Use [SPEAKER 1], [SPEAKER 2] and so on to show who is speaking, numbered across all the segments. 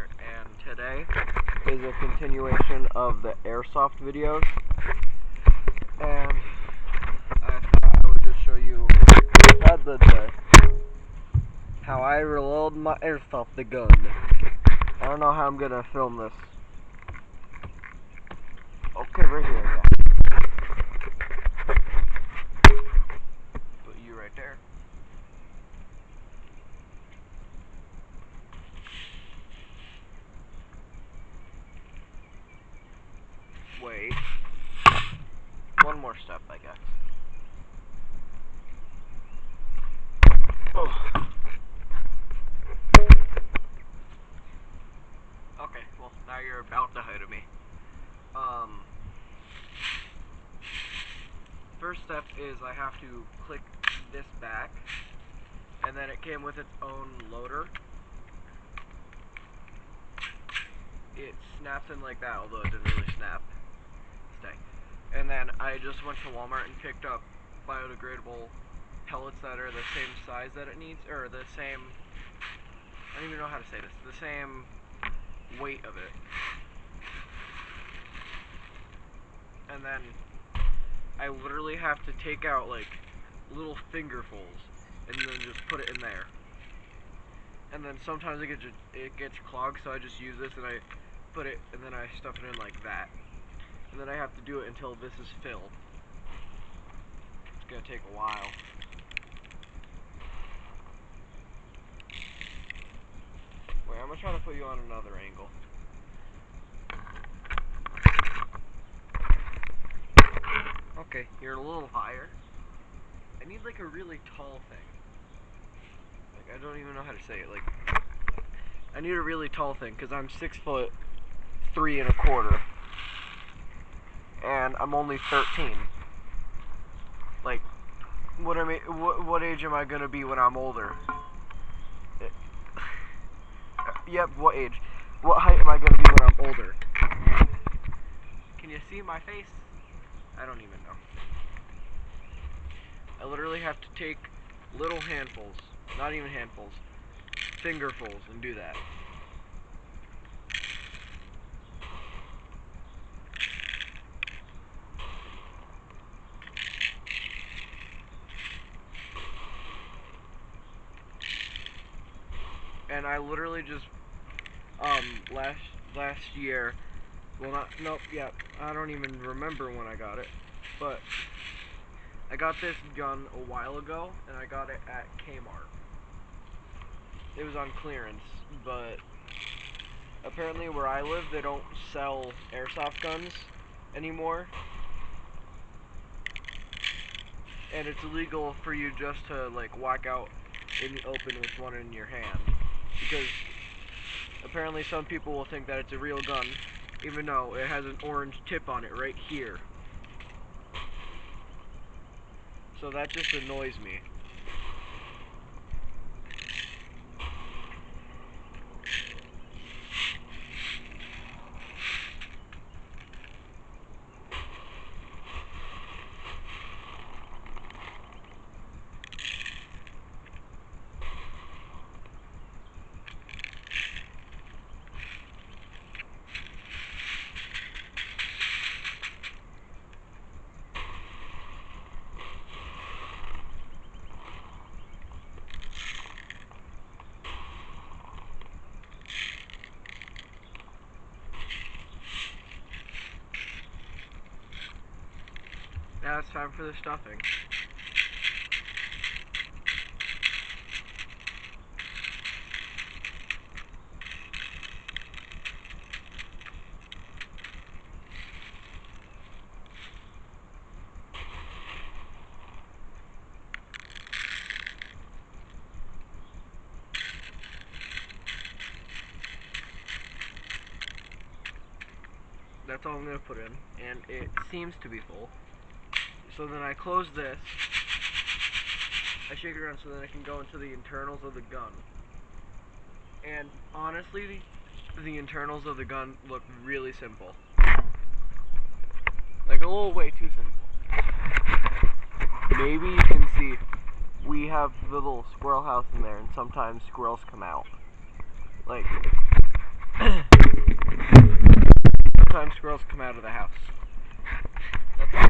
[SPEAKER 1] here, and today is a continuation of the airsoft videos, and I thought I would just show you how I reload my airsoft gun. I don't know how I'm gonna film this. Okay, right here, yeah. Put you right there. Wait. One more step, I guess. Oh. Okay, well, now you're about the height of me. First step is I have to click this back, and then it came with its own loader. It snaps in like that, although it didn't really snap. Stay. And then I just went to Walmart and picked up biodegradable pellets that are the same size that it needs, or the same, I don't even know how to say this, the same weight of it. And then I literally have to take out like little fingerfuls and then just put it in there. And then sometimes it gets clogged, so I just use this and I put it, and then I stuff it in like that. And then I have to do it until this is filled. It's gonna take a while. Wait, I'm gonna try to put you on another angle. Okay, you're a little higher. I need like a really tall thing. Like, I don't even know how to say it. Like, I need a really tall thing because I'm 6'3 1/4, and I'm only 13. Like, what age am I gonna be when I'm older? Yep, what age? What height am I gonna be when I'm older? Can you see my face? I don't even know. I literally have to take little handfuls, not even handfuls, fingerfuls, and do that. And I literally just, last year, well, I don't even remember when I got it, but I got this gun a while ago, and I got it at Kmart. It was on clearance, but apparently where I live, they don't sell airsoft guns anymore, and it's illegal for you just to, like, walk out in the open with one in your hand, because apparently some people will think that it's a real gun, even though it has an orange tip on it right here. So that just annoys me. Now it's time for the stuffing. That's all I'm going to put in, and it seems to be full. So then I close this, I shake it around so that I can go into the internals of the gun. And honestly, the internals of the gun look really simple. Like a little way too simple. Maybe you can see, we have the little squirrel house in there, and sometimes squirrels come out. Like, sometimes squirrels come out of the house. That's all.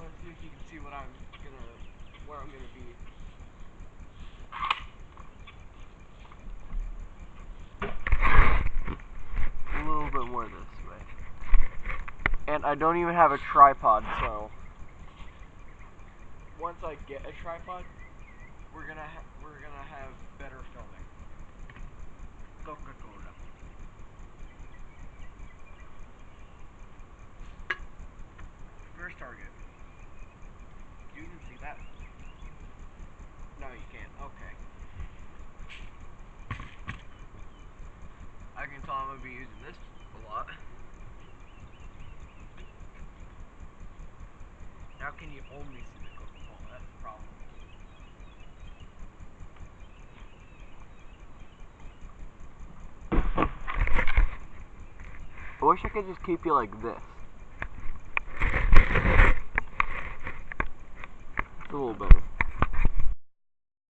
[SPEAKER 1] Let's see if you can see where I'm gonna be. A little bit more this way. And I don't even have a tripod, so once I get a tripod, we're gonna have better filming. Coca-Cola. First target. You can see that. No, you can't. Okay. I can tell I'm gonna be using this a lot. How can you only see the Coca-Cola? That's the problem. I wish I could just keep you like this. It's a little better.